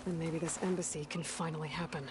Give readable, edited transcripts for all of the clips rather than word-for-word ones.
Then maybe this embassy can finally happen.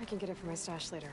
I can get it from my stash later.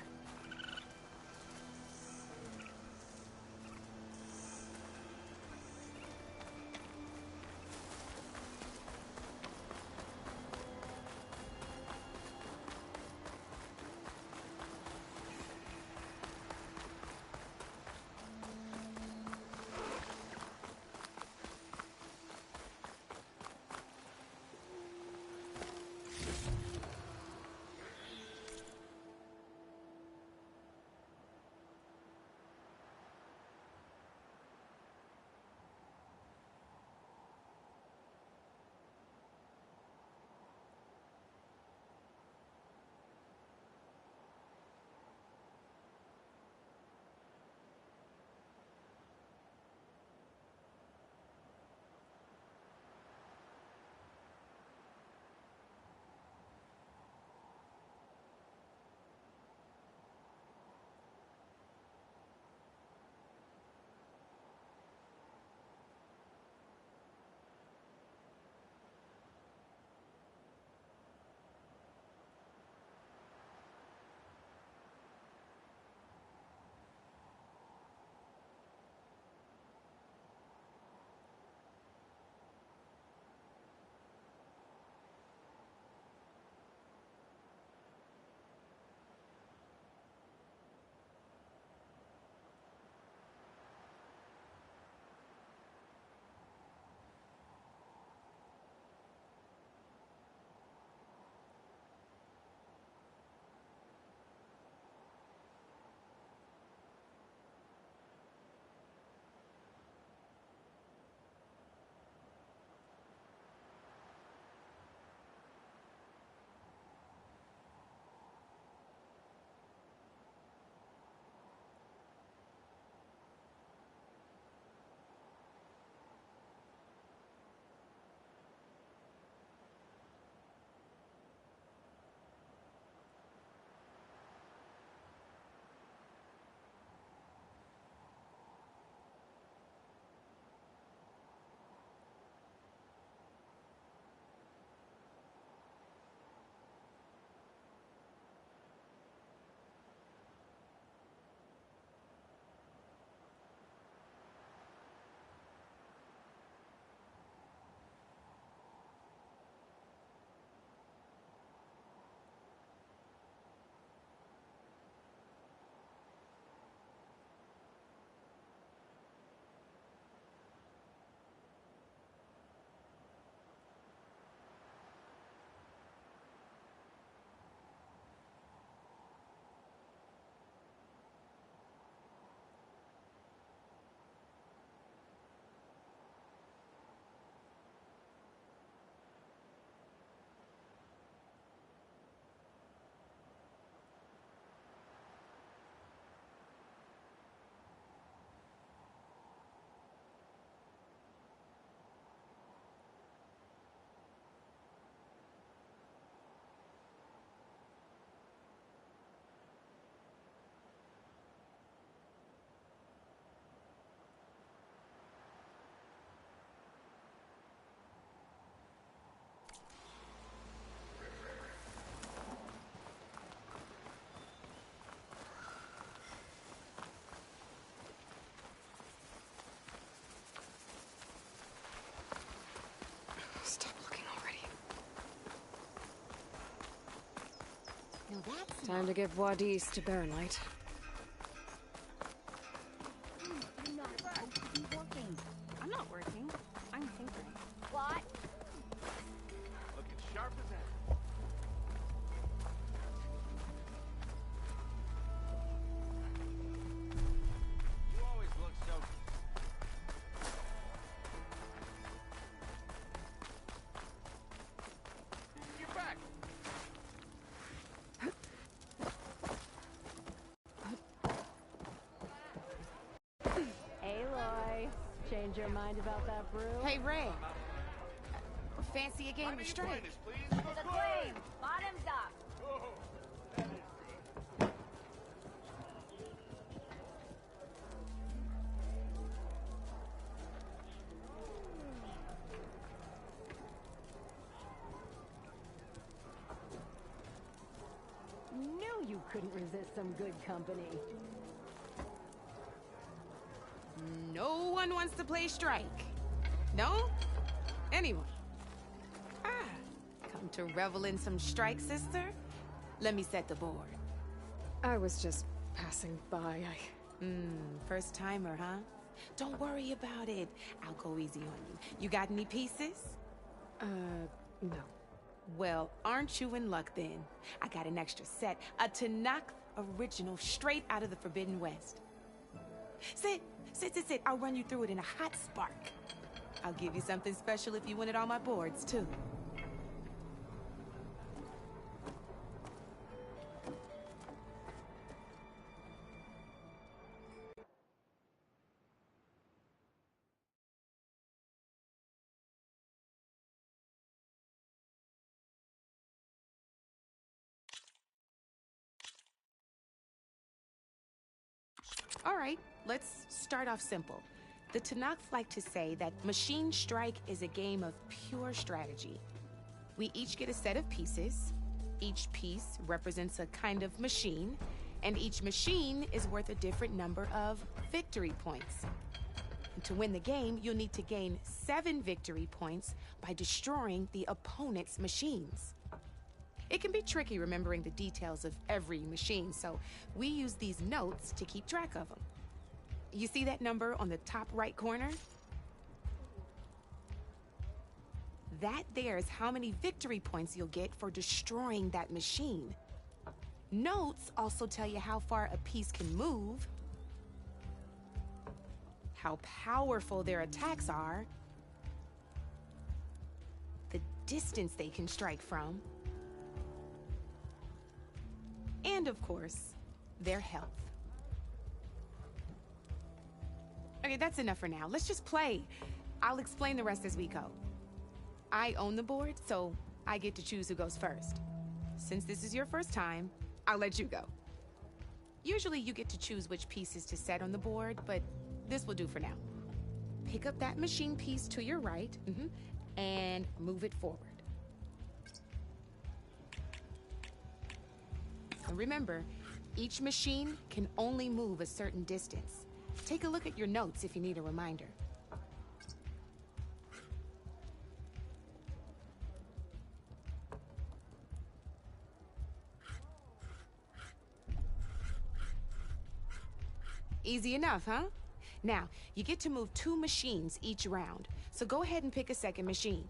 Time to give Wadis to Baronlight. You're not supposed to be working. I'm not working. I'm tinkering. What? Looking sharp as ever. You always look so... You're back! Aloy, change your mind about that brew? Hey, Ray. Fancy a game of strike? The claim! Bottoms up! Knew you couldn't resist some good company. No one wants to play strike. No? Anyone? Ah, come to revel in some strike, sister? Let me set the board. I was just passing by. First timer, huh? Don't worry about it. I'll go easy on you. You got any pieces? No. Well, aren't you in luck then? I got an extra set, a Tanakh original straight out of the Forbidden West. Sit. I'll run you through it in a hot spark. I'll give you something special if you win it on my boards, too. All right, let's start off simple. The Tanakh like to say that Machine Strike is a game of pure strategy. We each get a set of pieces. Each piece represents a kind of machine, and each machine is worth a different number of victory points. And to win the game, you'll need to gain 7 victory points by destroying the opponent's machines. It can be tricky remembering the details of every machine, so we use these notes to keep track of them. You see that number on the top right corner? That there is how many victory points you'll get for destroying that machine. Notes also tell you how far a piece can move, how powerful their attacks are, the distance they can strike from, and of course, their health. Okay, that's enough for now. Let's just play. I'll explain the rest as we go. I own the board, so I get to choose who goes first. Since this is your first time, I'll let you go. Usually you get to choose which pieces to set on the board, but this will do for now. Pick up that machine piece to your right, and move it forward. And remember, each machine can only move a certain distance. Take a look at your notes if you need a reminder. Easy enough, huh? Now, you get to move 2 machines each round, so go ahead and pick a second machine.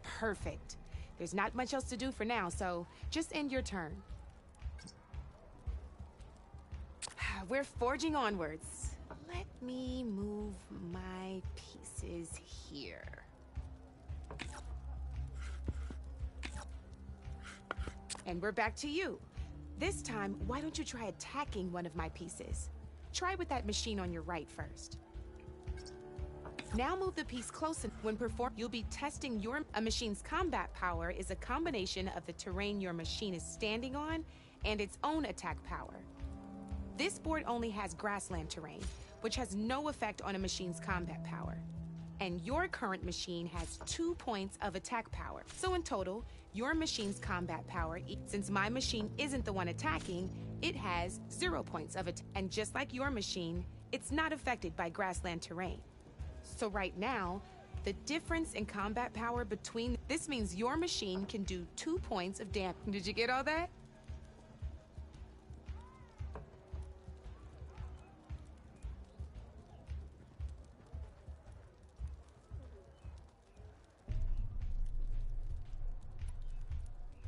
Perfect. There's not much else to do for now, so just end your turn. We're forging onwards. Let me move my pieces here. And we're back to you. This time, why don't you try attacking one of my pieces? Try with that machine on your right first. Now move the piece close, and when performed, you'll be testing a machine's combat power is a combination of the terrain your machine is standing on and its own attack power. This board only has grassland terrain, which has no effect on a machine's combat power. And your current machine has 2 points of attack power. So in total, your machine's combat power, since my machine isn't the one attacking, it has 0 points of attack. And just like your machine, it's not affected by grassland terrain. So right now, The difference in combat power between this means your machine can do 2 points of damage. Did you get all that?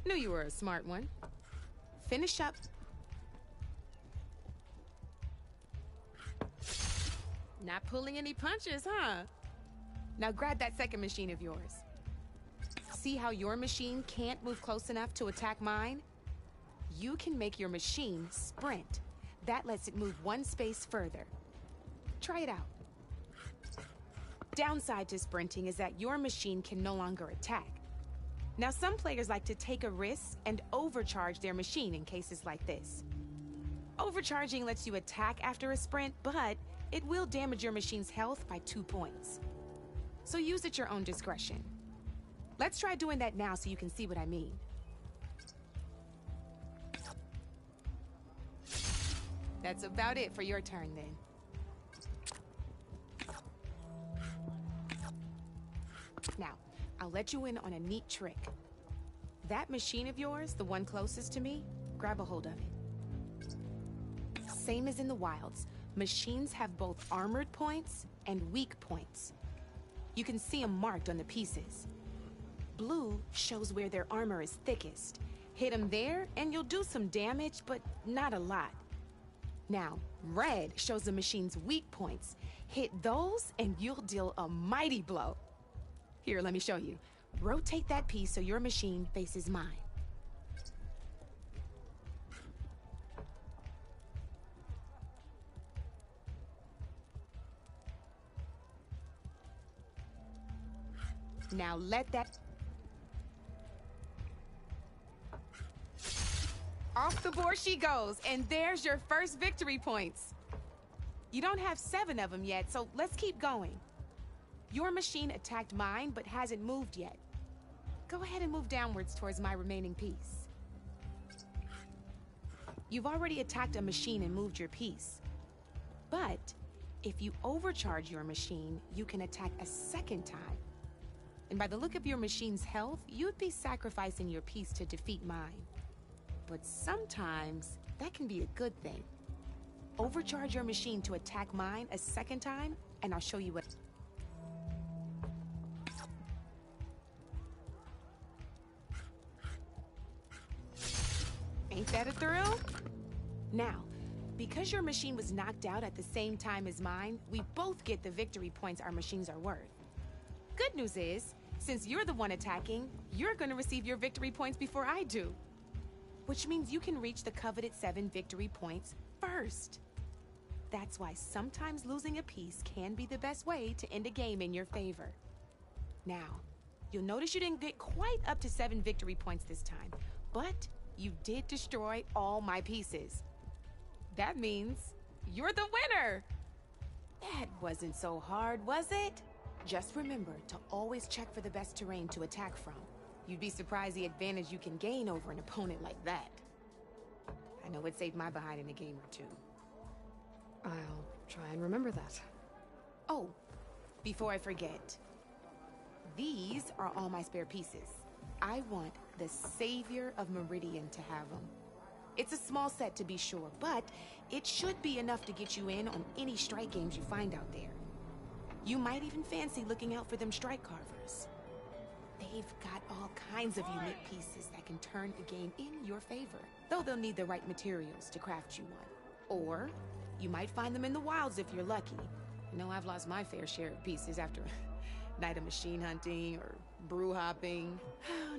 Knew you were a smart one. Finish up. Not pulling any punches, huh? Now grab that second machine of yours. See how your machine can't move close enough to attack mine? You can make your machine sprint. That lets it move 1 space further. Try it out. Downside to sprinting is that your machine can no longer attack. Now, some players like to take a risk and overcharge their machine in cases like this. Overcharging lets you attack after a sprint, but it will damage your machine's health by 2 points. So use at your own discretion. Let's try doing that now so you can see what I mean. That's about it for your turn then. Now, I'll let you in on a neat trick. That machine of yours, the one closest to me, grab a hold of it. Same as in the wilds, machines have both armored points and weak points. You can see them marked on the pieces. Blue shows where their armor is thickest. Hit them there and you'll do some damage, but not a lot. Now, red shows the machine's weak points. Hit those and you'll deal a mighty blow. Here, let me show you. Rotate that piece so your machine faces mine. Now let that... Off the board she goes, and there's your first victory points. You don't have 7 of them yet, so let's keep going. Your machine attacked mine, but hasn't moved yet. Go ahead and move downwards towards my remaining piece. You've already attacked a machine and moved your piece. But if you overcharge your machine, you can attack a second time. And by the look of your machine's health, you'd be sacrificing your piece to defeat mine. But sometimes, that can be a good thing. Overcharge your machine to attack mine a second time, and I'll show you what... Ain't that a thrill? Now, because your machine was knocked out at the same time as mine, we both get the victory points our machines are worth. Good news is, since you're the one attacking, you're gonna receive your victory points before I do. Which means you can reach the coveted 7 victory points first. That's why sometimes losing a piece can be the best way to end a game in your favor. Now, you'll notice you didn't get quite up to 7 victory points this time, but you did destroy all my pieces. That means you're the winner! That wasn't so hard, was it? Just remember to always check for the best terrain to attack from. You'd be surprised the advantage you can gain over an opponent like that. I know it saved my behind in a game or 2. I'll try and remember that. Oh, before I forget, these are all my spare pieces. I want the Savior of Meridian to have them. It's a small set to be sure, but it should be enough to get you in on any strike games you find out there. You might even fancy looking out for them strike carvers. They've got all kinds of unique pieces that can turn a game in your favor, though they'll need the right materials to craft you one. Or you might find them in the wilds if you're lucky. You know, I've lost my fair share of pieces after a night of machine hunting or brew hopping.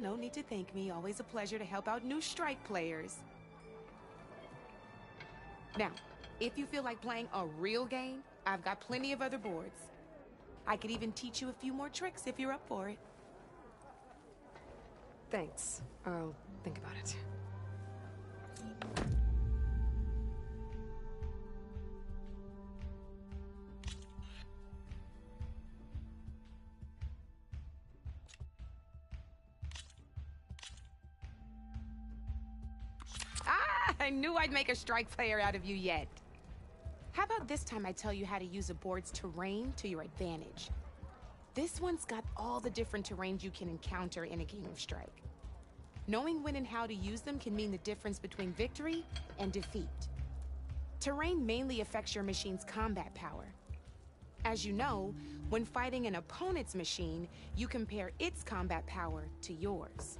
No need to thank me. Always a pleasure to help out new strike players. Now, if you feel like playing a real game, I've got plenty of other boards. I could even teach you a few more tricks if you're up for it. Thanks. I'll think about it. I knew I'd make a strike player out of you yet. How about this time I tell you how to use a board's terrain to your advantage? This one's got all the different terrains you can encounter in a game of Strike. Knowing when and how to use them can mean the difference between victory and defeat. Terrain mainly affects your machine's combat power. As you know, when fighting an opponent's machine, you compare its combat power to yours.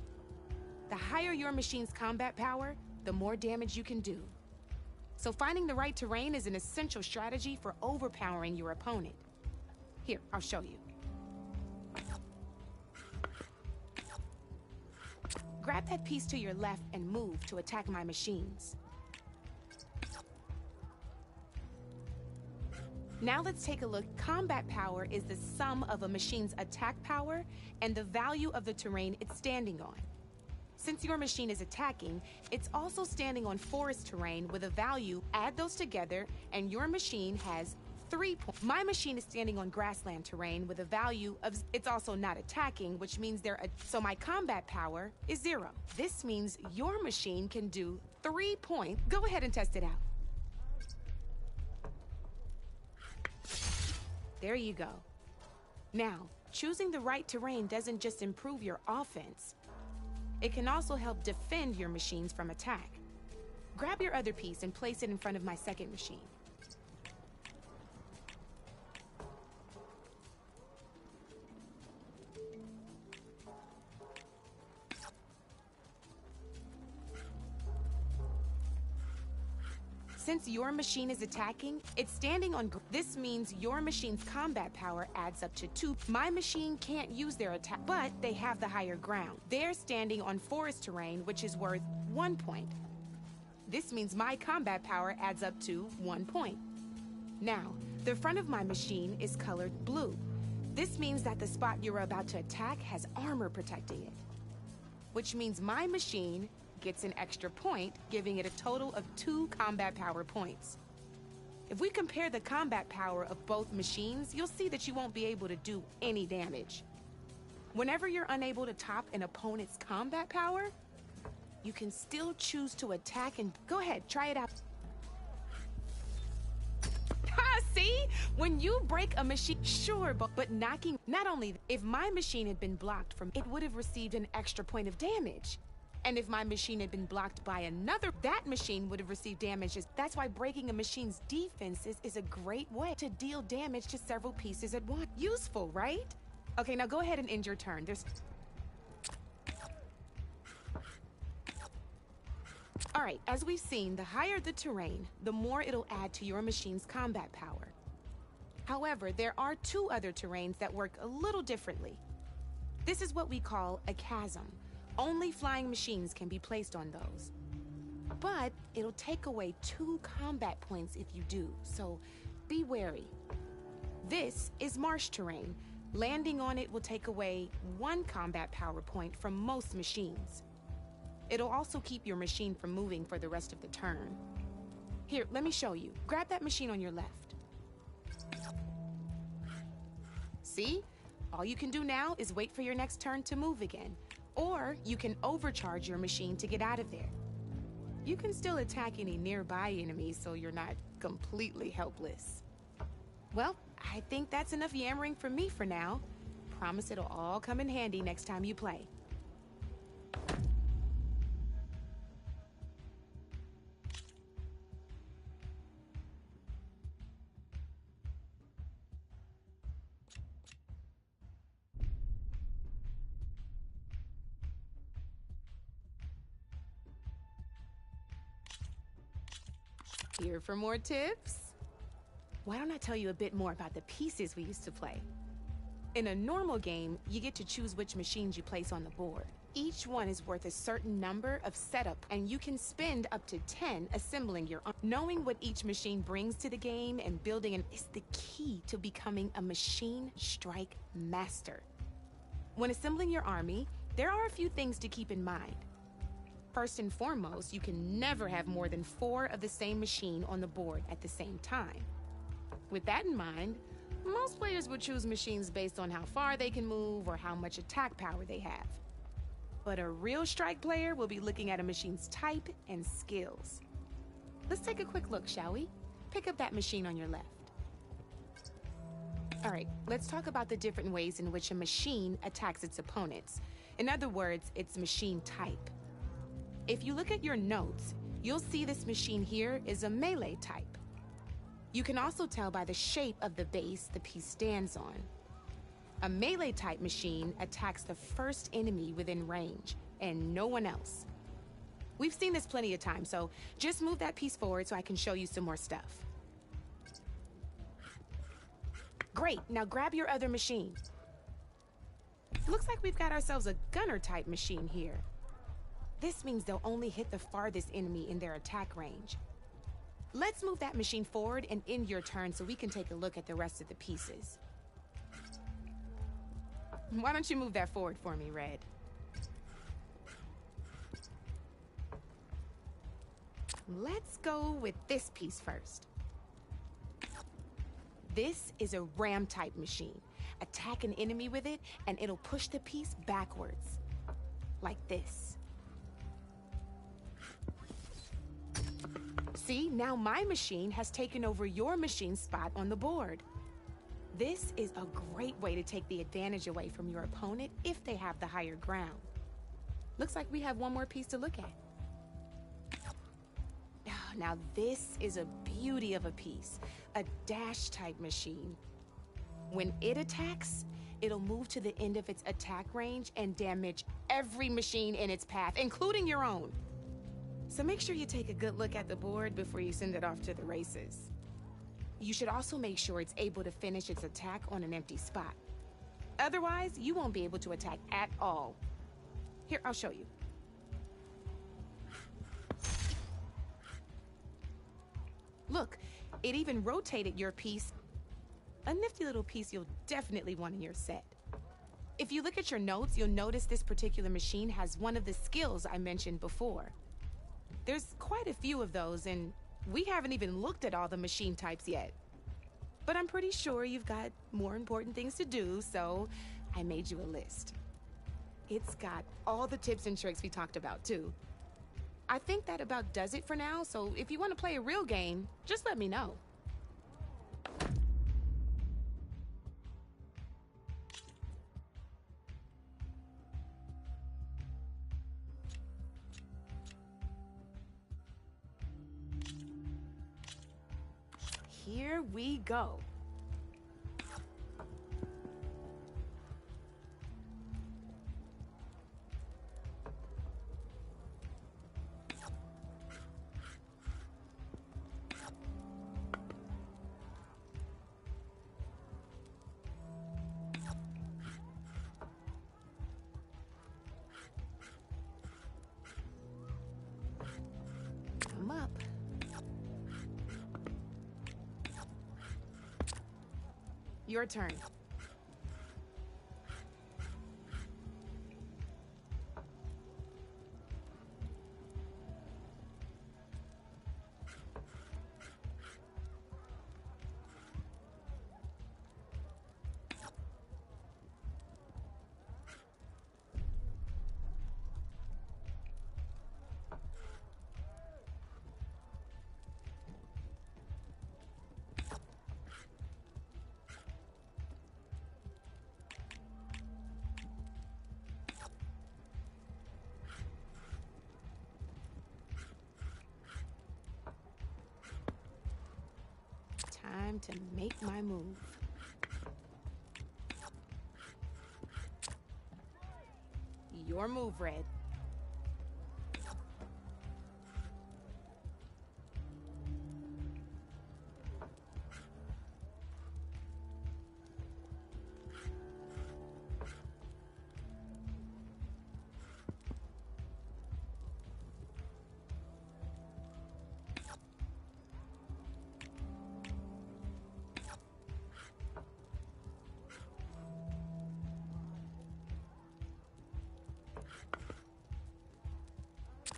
The higher your machine's combat power, the more damage you can do. So finding the right terrain is an essential strategy for overpowering your opponent. Here, I'll show you. Grab that piece to your left and move to attack my machines. Now let's take a look. Combat power is the sum of a machine's attack power and the value of the terrain it's standing on. Since your machine is attacking, it's also standing on forest terrain with a value. Add those together, and your machine has 3 points. My machine is standing on grassland terrain with a value of. It's also not attacking, which means so my combat power is 0. This means your machine can do 3 points. Go ahead and test it out. There you go. Now, choosing the right terrain doesn't just improve your offense. It can also help defend your machines from attack. Grab your other piece and place it in front of my second machine. Since your machine is attacking, it's standing on. This means your machine's combat power adds up to 2. My machine can't use their attack, but they have the higher ground. They're standing on forest terrain, which is worth 1 point. This means my combat power adds up to 1 point. Now, the front of my machine is colored blue. This means that the spot you're about to attack has armor protecting it, which means my machine gets an extra point, giving it a total of 2 combat power points. If we compare the combat power of both machines, you'll see that you won't be able to do any damage. Whenever you're unable to top an opponent's combat power, you can still choose to attack and go ahead, try it out. See? When you break a machine, sure, but knocking, not only, if my machine had been blocked from, it would have received an extra point of damage. And if my machine had been blocked by another, that machine would have received damage. That's why breaking a machine's defenses is a great way to deal damage to several pieces at once. Useful, right? Okay, now go ahead and end your turn. All right, as we've seen, the higher the terrain, the more it'll add to your machine's combat power. However, there are 2 other terrains that work a little differently. This is what we call a chasm. Only flying machines can be placed on those. But it'll take away 2 combat points if you do, so be wary. This is marsh terrain. Landing on it will take away 1 combat power point from most machines. It'll also keep your machine from moving for the rest of the turn. Here, let me show you. Grab that machine on your left. See? All you can do now is wait for your next turn to move again. Or you can overcharge your machine to get out of there. You can still attack any nearby enemies so you're not completely helpless. Well, I think that's enough yammering from me for now. Promise it'll all come in handy next time you play. Here for more tips? Why don't I tell you a bit more about the pieces we used to play? In a normal game, you get to choose which machines you place on the board. Each one is worth a certain number of setup, and you can spend up to 10 assembling your own. Knowing what each machine brings to the game and building it is the key to becoming a machine strike master. When assembling your army, there are a few things to keep in mind. First and foremost, you can never have more than 4 of the same machine on the board at the same time. With that in mind, most players would choose machines based on how far they can move or how much attack power they have. But a real strike player will be looking at a machine's type and skills. Let's take a quick look, shall we? Pick up that machine on your left. All right, let's talk about the different ways in which a machine attacks its opponents. In other words, its machine type. If you look at your notes, you'll see this machine here is a melee type. You can also tell by the shape of the base the piece stands on. A melee type machine attacks the first enemy within range, and no one else. We've seen this plenty of times, so just move that piece forward so I can show you some more stuff. Great, now grab your other machine. Looks like we've got ourselves a gunner type machine here. This means they'll only hit the farthest enemy in their attack range. Let's move that machine forward and end your turn so we can take a look at the rest of the pieces. Why don't you move that forward for me, Red? Let's go with this piece first. This is a ram-type machine. Attack an enemy with it, and it'll push the piece backwards. Like this. See, now my machine has taken over your machine's spot on the board. This is a great way to take the advantage away from your opponent if they have the higher ground. Looks like we have one more piece to look at. Now this is a beauty of a piece, a dash-type machine. When it attacks, it'll move to the end of its attack range and damage every machine in its path, including your own. So make sure you take a good look at the board before you send it off to the races. You should also make sure it's able to finish its attack on an empty spot. Otherwise, you won't be able to attack at all. Here, I'll show you. Look, it even rotated your piece. A nifty little piece you'll definitely want in your set. If you look at your notes, you'll notice this particular machine has one of the skills I mentioned before. There's quite a few of those, and we haven't even looked at all the machine types yet. But I'm pretty sure you've got more important things to do, so I made you a list. It's got all the tips and tricks we talked about, too. I think that about does it for now, so if you want to play a real game, just let me know. Here we go. Come up. Your turn. Time to make my move. Your move, Red.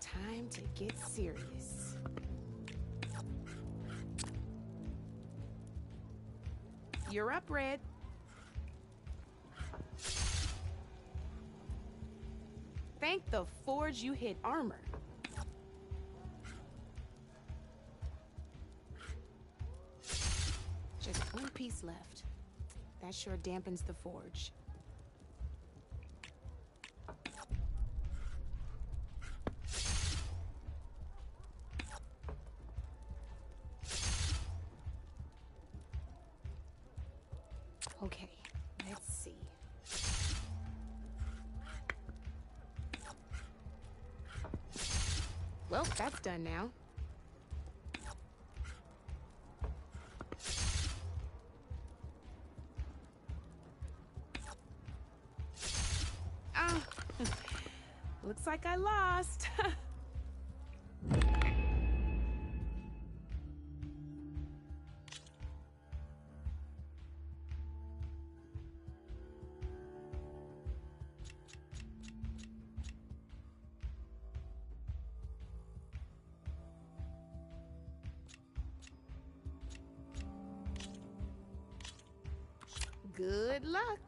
Time to get serious. You're up, Red. Thank the forge you hit armor. Just one piece left. That sure dampens the forge. Okay, let's see. Well, that's done now. Ah, looks like I lost. Good luck.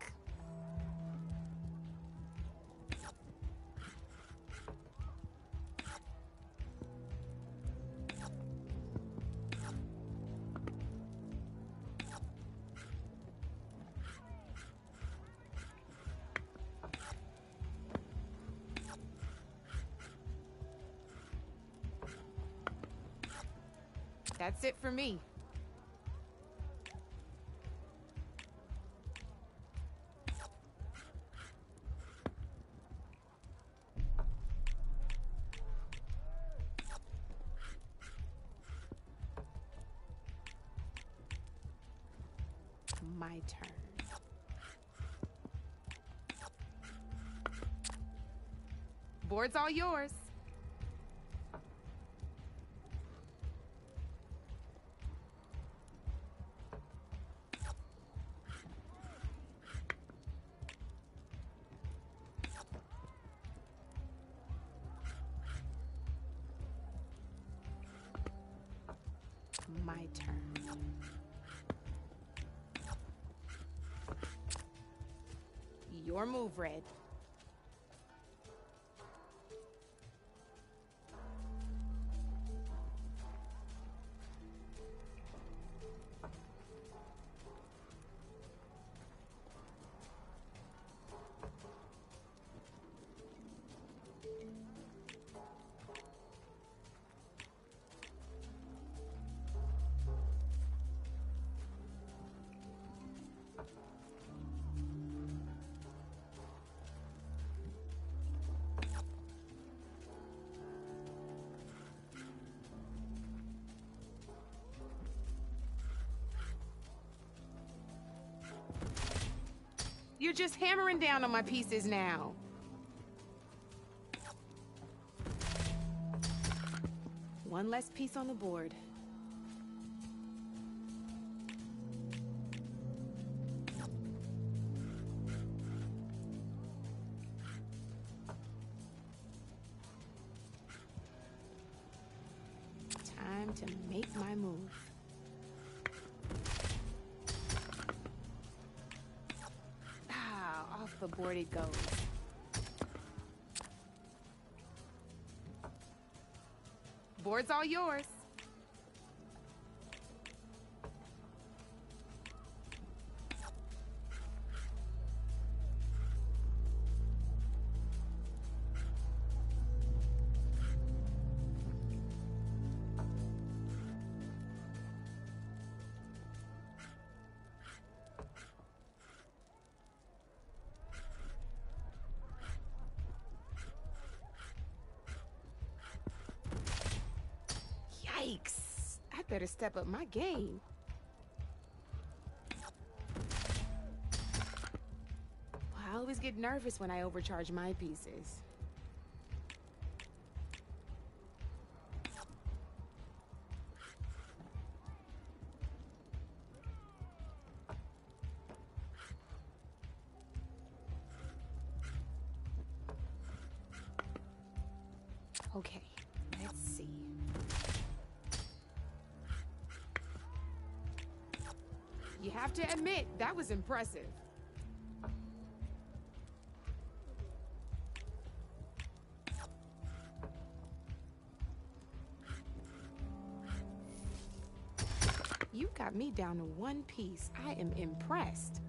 That's it for me. My turn. Board's all yours. My turn. Your move, Red. You're just hammering down on my pieces now. One less piece on the board. Time to make my move. Off the board it goes. Board's all yours. Yikes! I better step up my game. I always get nervous when I overcharge my pieces. Okay, let's see. You have to admit, that was impressive. You got me down to one piece. I am impressed.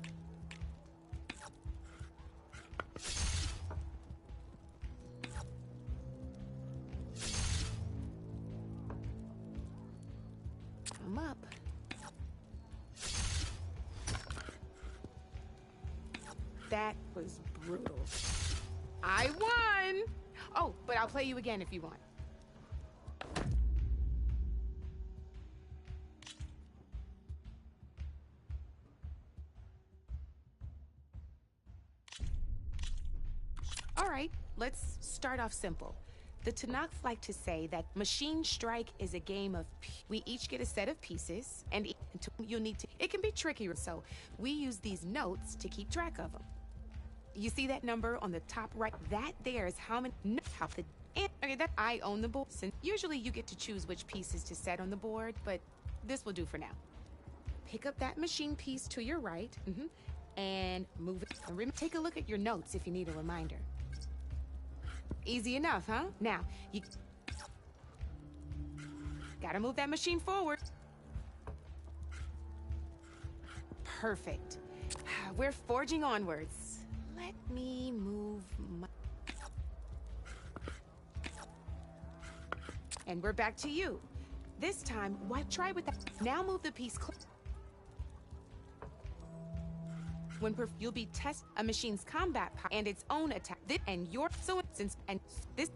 That was brutal. I won! Oh, but I'll play you again if you want. All right, let's start off simple. The Tanakhs like to say that Machine Strike is a game of we each get a set of pieces, and you'll need to. It can be tricky, so we use these notes to keep track of them. You see that number on the top right? That there is how many. How the. Okay, that I own the board. Since usually you get to choose which pieces to set on the board, but this will do for now. Pick up that machine piece to your right, and move it. And take a look at your notes if you need a reminder. Easy enough, huh? Now, you gotta move that machine forward. Perfect. We're forging onwards. Let me move my... And we're back to you. This time, why try with that? Now move the piece close. When you'll be test a machine's combat power and its own attack. And your since and this.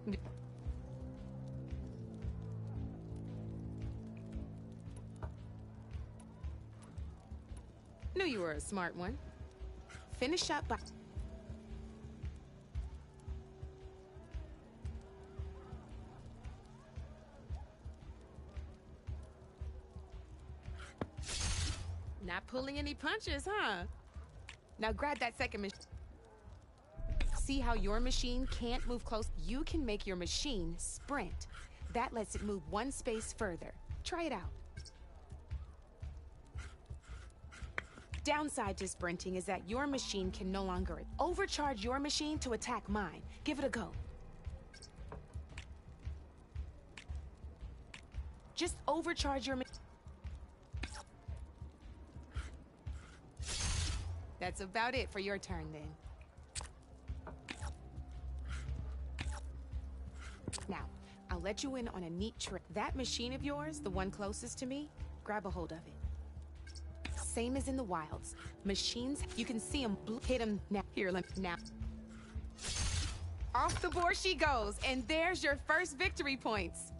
Knew you were a smart one. Finish up by. Not pulling any punches, huh? Now grab that second machine. See how your machine can't move close? You can make your machine sprint. That lets it move one space further. Try it out. Downside to sprinting is that your machine can no longer overcharge your machine to attack mine. Give it a go. Just overcharge your machine. That's about it for your turn, then. Now, I'll let you in on a neat trick. That machine of yours, the one closest to me, grab a hold of it. Same as in the wilds. Machines, you can see them, hit them now. Here, now. Off the board she goes, and there's your first victory points.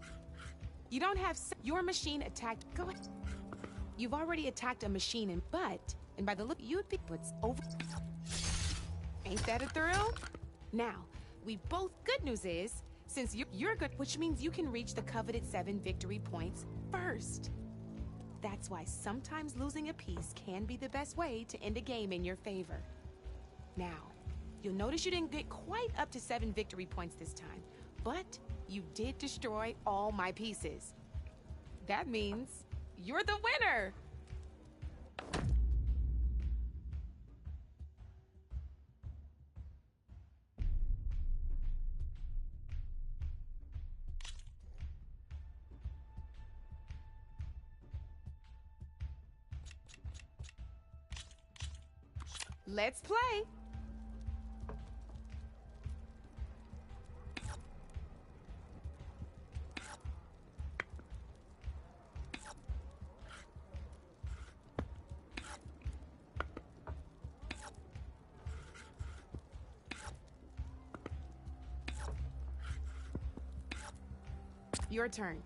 You don't have your machine attacked. Go ahead. You've already attacked a machine, and by the look, you'd be what's over. Ain't that a thrill? Now, we both. Good news is, since you're good, which means you can reach the coveted 7 victory points first. That's why sometimes losing a piece can be the best way to end a game in your favor. Now, you'll notice you didn't get quite up to 7 victory points this time, but you did destroy all my pieces. That means you're the winner! Let's play. Your turn.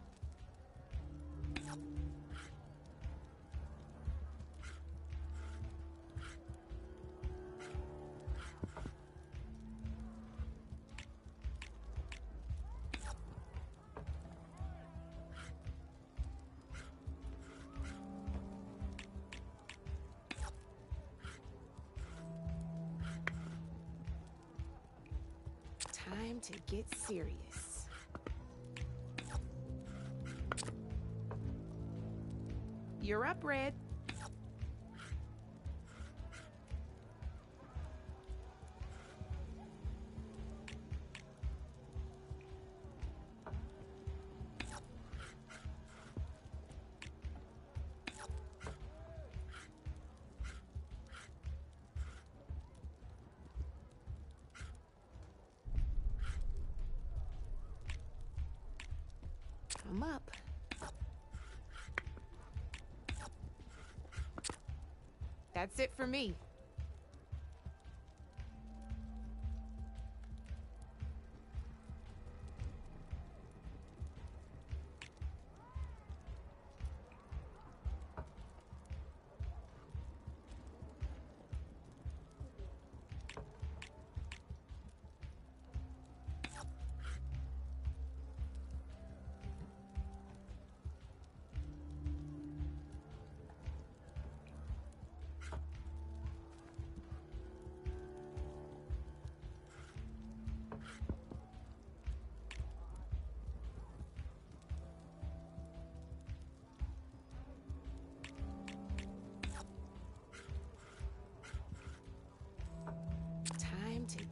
Time to get serious. You're up, Red. I'm up. That's it for me.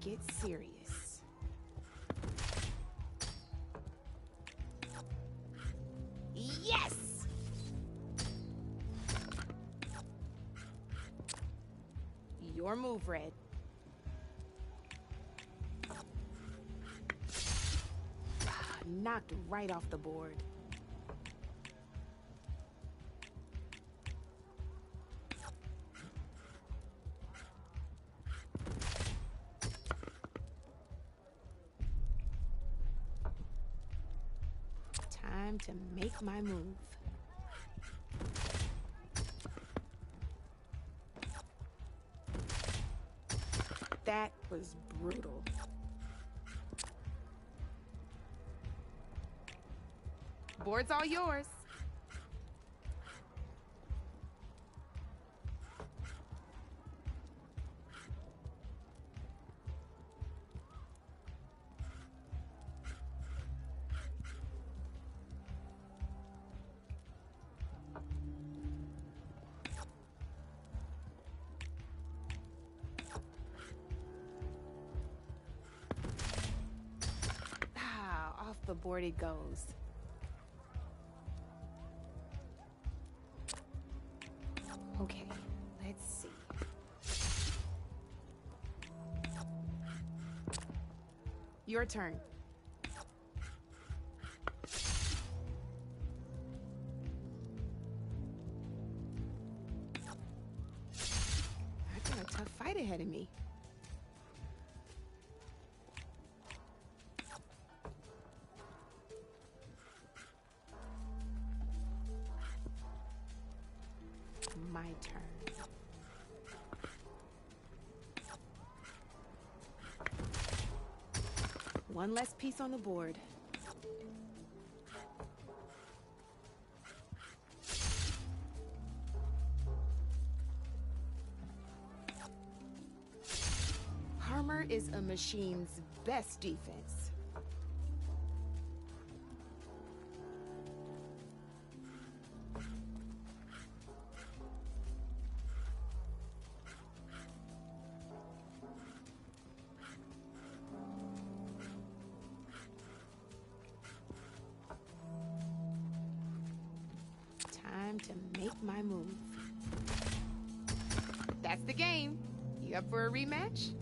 get serious. Yes! Your move, Red. Knocked right off the board. Time to make my move. That was brutal. Board's all yours. Off the board it goes. Okay, let's see. Your turn. I got a tough fight ahead of me. My turn. One less piece on the board. Armor is a machine's best defense. Time to make my move. That's the game. You up for a rematch?